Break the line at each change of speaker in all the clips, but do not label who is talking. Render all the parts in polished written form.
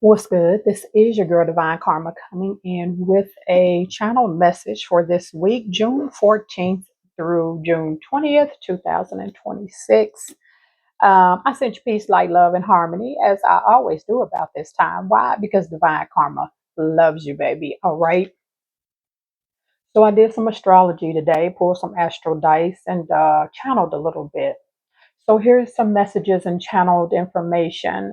What's good? This is your girl Divine Karma coming in with a channel message for this week, June 14th through June 20th, 2026. I sent you peace, light, love, and harmony as I always do about this time. Why? Because Divine Karma loves you, baby. All right. So I did some astrology today, pulled some astral dice, and channeled a little bit. So here's some messages and channeled information.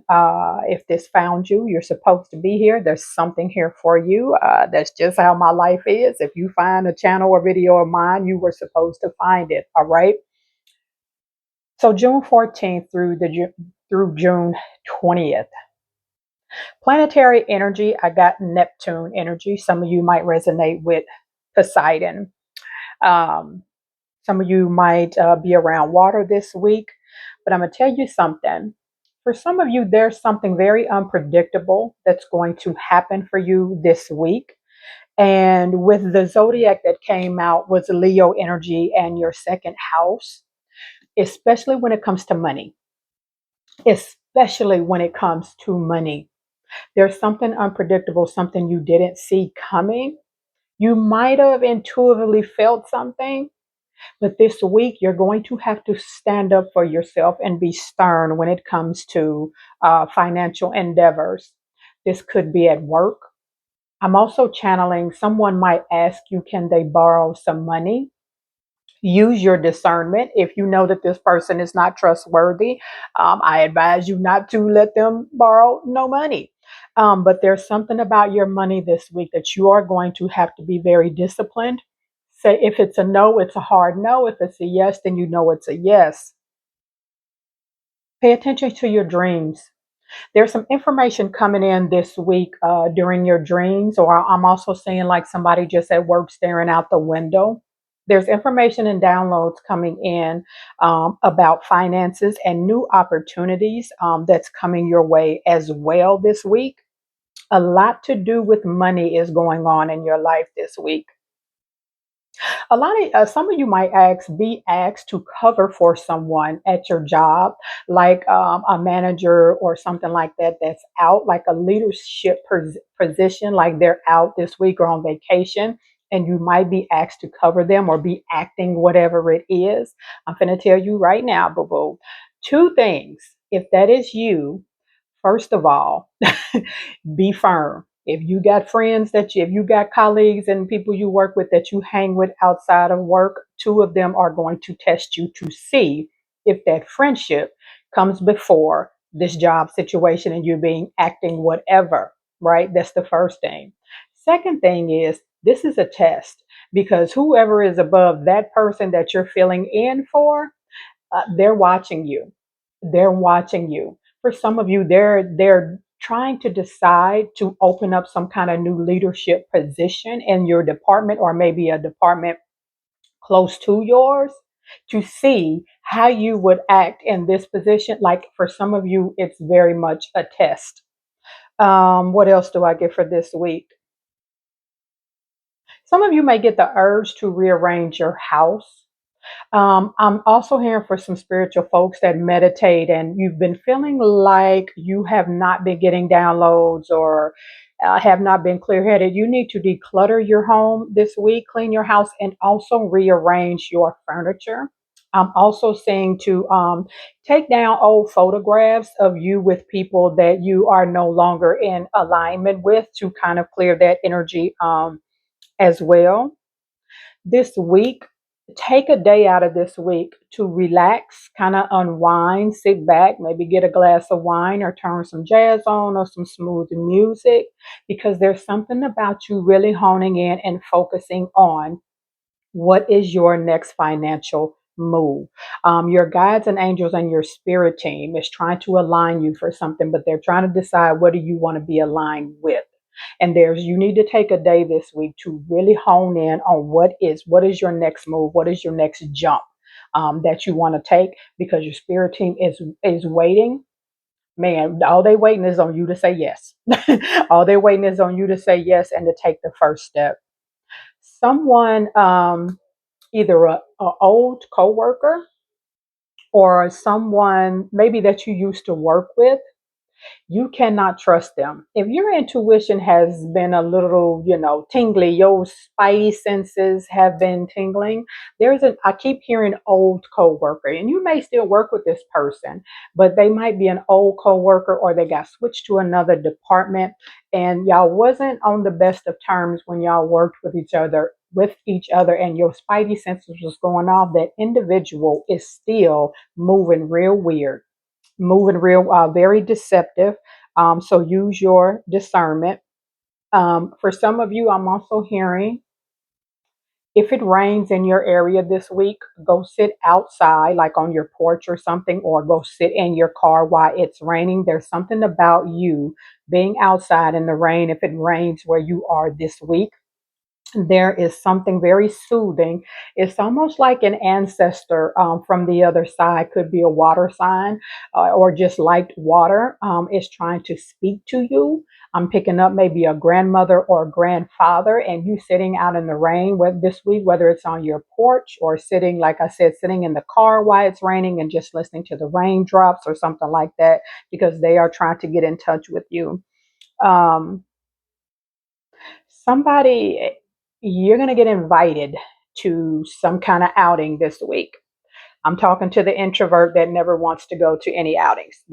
If this found you, you're supposed to be here. There's something here for you. That's just how my life is. If you find a channel or video of mine, you were supposed to find it. All right. So June 14th through June 20th. Planetary energy. I got Neptune energy. Some of you might resonate with Poseidon. Um, some of you might be around water this week. But I'm going to tell you something. For some of you, there's something very unpredictable that's going to happen for you this week. And with the zodiac that came out was Leo energy and your second house, especially when it comes to money, especially when it comes to money. There's something unpredictable, something you didn't see coming. You might have intuitively felt something, but this week, you're going to have to stand up for yourself and be stern when it comes to financial endeavors. This could be at work. I'm also channeling someone might ask you, can they borrow some money? Use your discernment. If you know that this person is not trustworthy, I advise you not to let them borrow no money. But there's something about your money this week that you are going to have to be very disciplined. Say if it's a no, it's a hard no. If it's a yes, then you know it's a yes. Pay attention to your dreams. There's some information coming in this week during your dreams, or I'm also seeing like somebody just at work staring out the window. There's information and downloads coming in about finances and new opportunities that's coming your way as well this week. A lot to do with money is going on in your life this week. A lot of some of you might be asked to cover for someone at your job, like a manager or something like that that's out, like a leadership position, like they're out this week or on vacation. And you might be asked to cover them or be acting whatever it is. I'm going to tell you right now, boo boo, two things. If that is you, first of all, be firm. If you got friends if you got colleagues and people you work with that you hang with outside of work, two of them are going to test you to see if that friendship comes before this job situation and you're being acting whatever, right? That's the first thing. Second thing is this is a test because whoever is above that person that you're filling in for, they're watching you. They're watching you. For some of you, they're trying to decide to open up some kind of new leadership position in your department or maybe a department close to yours to see how you would act in this position. Like for some of you, it's very much a test. What else do I get for this week? Some of you may get the urge to rearrange your house. I'm also hearing for some spiritual folks that meditate and you've been feeling like you have not been getting downloads or have not been clear headed. You need to declutter your home this week, clean your house, and also rearrange your furniture. I'm also saying to take down old photographs of you with people that you are no longer in alignment with to kind of clear that energy as well this week. Take a day out of this week to relax, kind of unwind, sit back, maybe get a glass of wine or turn some jazz on or some smooth music because there's something about you really honing in and focusing on what is your next financial move. Your guides and angels and your spirit team is trying to align you for something, but they're trying to decide what do you want to be aligned with. And there's you need to take a day this week to really hone in on what is your next move, what is your next jump that you want to take because your spirit team is waiting. Man, all they waiting is on you to say yes. All they waiting is on you to say yes and to take the first step. Someone, either a old coworker or someone maybe that you used to work with, You cannot trust them. If your intuition has been a little, tingly, your spidey senses have been tingling, I keep hearing old coworker, and you may still work with this person, but they might be an old coworker or they got switched to another department and y'all wasn't on the best of terms when y'all worked with each other and your spidey senses was going off. That individual is still moving real weird, moving real, very deceptive. So use your discernment. For some of you, I'm also hearing if it rains in your area this week, go sit outside, like on your porch or something, or go sit in your car while it's raining. There's something about you being outside in the rain if it rains where you are this week. There is something very soothing. It's almost like an ancestor from the other side, could be a water sign or just liked water, is trying to speak to you. I'm picking up maybe a grandmother or a grandfather, and you sitting out in the rain this week, whether it's on your porch or sitting, like I said, sitting in the car while it's raining and just listening to the raindrops or something like that, because they are trying to get in touch with you. Um, Somebody, you're going to get invited to some kind of outing this week. I'm talking to the introvert that never wants to go to any outings.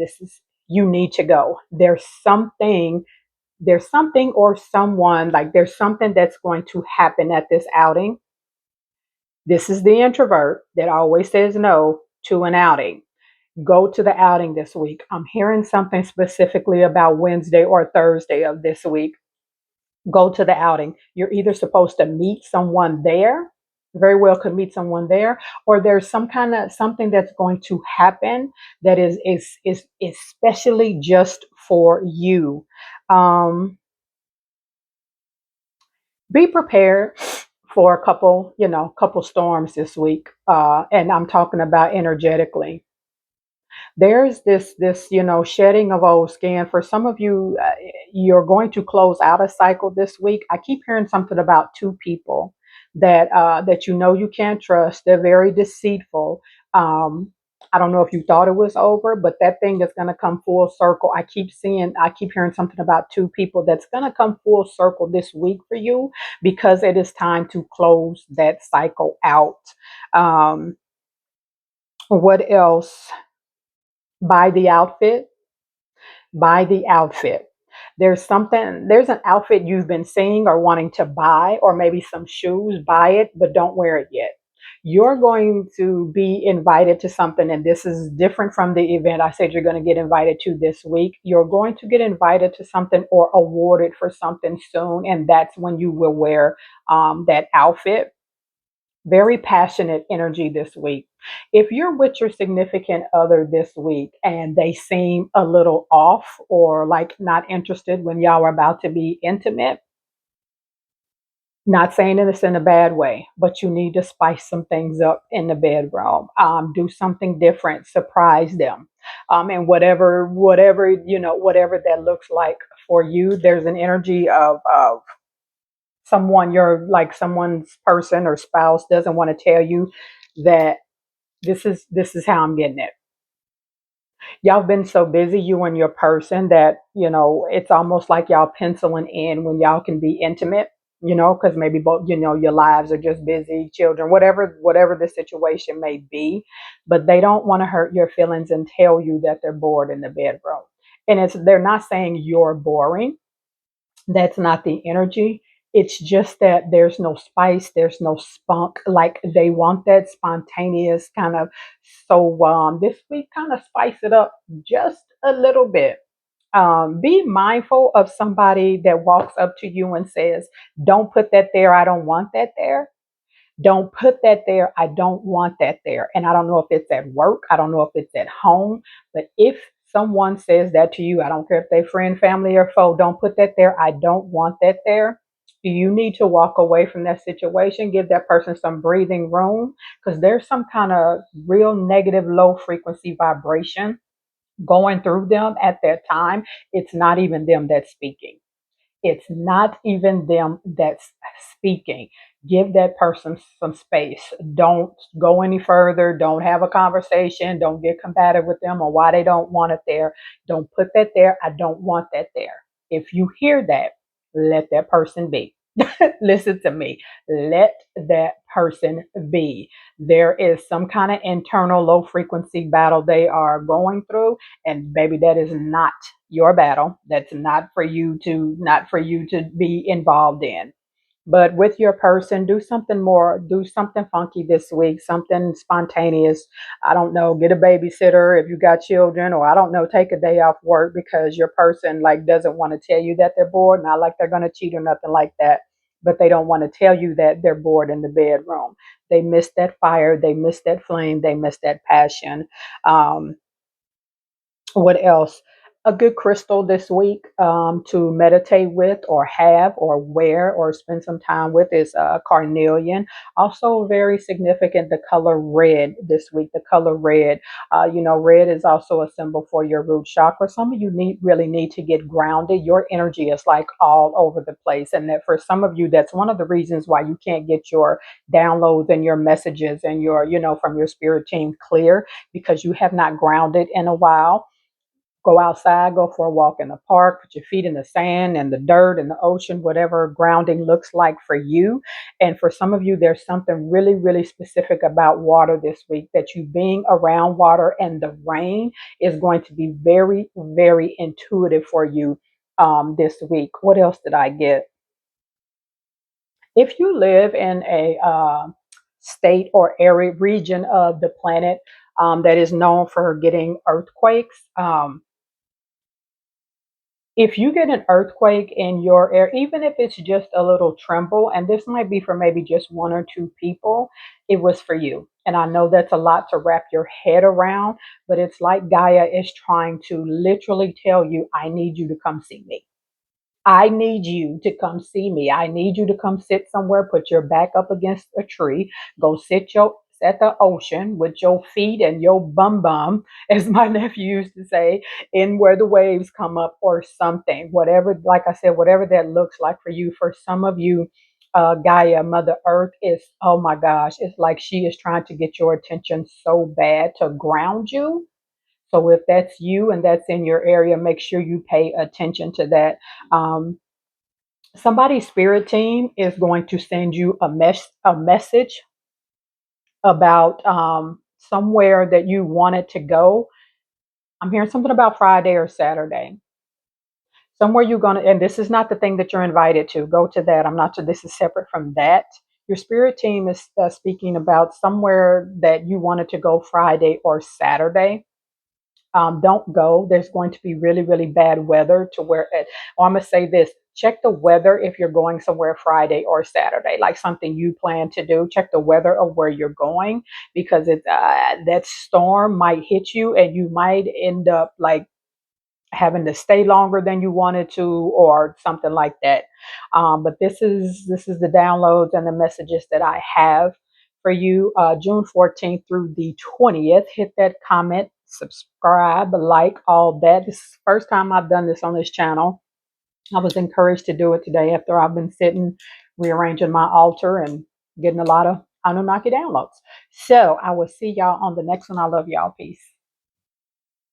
You need to go. There's something or someone, like there's something that's going to happen at this outing. This is the introvert that always says no to an outing. Go to the outing this week. I'm hearing something specifically about Wednesday or Thursday of this week. Go to the outing. You're either supposed to meet someone there, very well could meet someone there, or there's some kind of something that's going to happen that is especially just for you. Um, be prepared for a couple storms this week, and I'm talking about energetically. There's this shedding of old skin. For some of you, you're going to close out a cycle this week. I keep hearing something about two people that you can't trust. They're very deceitful. um, I don't know if you thought it was over, but that thing is going to come full circle. I keep hearing something about two people that's going to come full circle this week for you, because it is time to close that cycle out. um, what else? Buy the outfit. Buy the outfit. There's an outfit you've been seeing or wanting to buy, or maybe some shoes. Buy it, but don't wear it yet. You're going to be invited to something, and this is different from the event I said you're going to get invited to this week. You're going to get invited to something or awarded for something soon, and that's when you will wear that outfit. Very passionate energy this week. If you're with your significant other this week and they seem a little off or like not interested when y'all are about to be intimate, not saying this in a bad way, but you need to spice some things up in the bedroom. Do something different, surprise them. And whatever that looks like for you, there's an energy of someone's person or spouse doesn't want to tell you that this is how I'm getting it. Y'all been so busy, you and your person, that it's almost like y'all penciling in when y'all can be intimate. Because maybe both, your lives are just busy, children, whatever the situation may be, but they don't want to hurt your feelings and tell you that they're bored in the bedroom. And they're not saying you're boring. That's not the energy. It's just that there's no spice, there's no spunk. Like they want that spontaneous kind of. So this week, kind of spice it up just a little bit. Be mindful of somebody that walks up to you and says, "Don't put that there. I don't want that there. Don't put that there. I don't want that there." And I don't know if it's at work, I don't know if it's at home, but if someone says that to you, I don't care if they're friend, family, or foe, "Don't put that there. I don't want that there." You need to walk away from that situation, give that person some breathing room, because there's some kind of real negative, low frequency vibration going through them at that time. It's not even them that's speaking. It's not even them that's speaking. Give that person some space. Don't go any further. Don't have a conversation. Don't get combative with them on why they don't want it there. Don't put that there. I don't want that there. If you hear that, let that person be. Listen to me. Let that person be. There is some kind of internal low frequency battle they are going through, and baby, that is not your battle. That's not for you to be involved in. But with your person, do something more, do something funky this week, something spontaneous. I don't know, get a babysitter if you got children, or I don't know, take a day off work because your person like doesn't want to tell you that they're bored, not like they're going to cheat or nothing like that, but they don't want to tell you that they're bored in the bedroom. They miss that fire, they miss that flame, they miss that passion. Um, what else? A good crystal this week to meditate with, or have, or wear, or spend some time with is carnelian. Also, very significant, the color red this week. The color red. Red is also a symbol for your root chakra. Some of you really need to get grounded. Your energy is like all over the place. And that for some of you, that's one of the reasons why you can't get your downloads and your messages and from your spirit team clear, because you have not grounded in a while. Go outside, go for a walk in the park, put your feet in the sand and the dirt and the ocean, whatever grounding looks like for you. And for some of you, there's something really, really specific about water this week, that you being around water and the rain is going to be very, very intuitive for you this week. What else did I get? If you live in a state or area region of the planet that is known for getting earthquakes, if you get an earthquake in your area, even if it's just a little tremble, and this might be for maybe just one or two people, it was for you. And I know that's a lot to wrap your head around, but it's like Gaia is trying to literally tell you, I need you to come see me. I need you to come see me. I need you to come sit somewhere, put your back up against a tree, go sit your at the ocean with your feet and your bum bum, as my nephew used to say, in where the waves come up, or something. Whatever, like I said, whatever that looks like for you. For some of you, Gaia, Mother Earth is, oh my gosh, it's like she is trying to get your attention so bad to ground you. So if that's you and that's in your area, make sure you pay attention to that. Um, Somebody's spirit team is going to send you a message about somewhere that you wanted to go. I'm hearing something about Friday or Saturday. Somewhere you're going to, and this is not the thing that you're invited to. Go to that. I'm not sure, this is separate from that. Your spirit team is speaking about somewhere that you wanted to go Friday or Saturday. Don't go. There's going to be really, really bad weather to where, I'm going to say this, check the weather if you're going somewhere Friday or Saturday, like something you plan to do. Check the weather of where you're going, because that storm might hit you and you might end up like having to stay longer than you wanted to, or something like that. But this is the downloads and the messages that I have for you. June 14th through the 20th. Hit that comment, subscribe, like, all that. This is the first time I've done this on this channel. I was encouraged to do it today after I've been sitting rearranging my altar and getting a lot of Anunnaki downloads. So I will see y'all on the next one. I love y'all. Peace.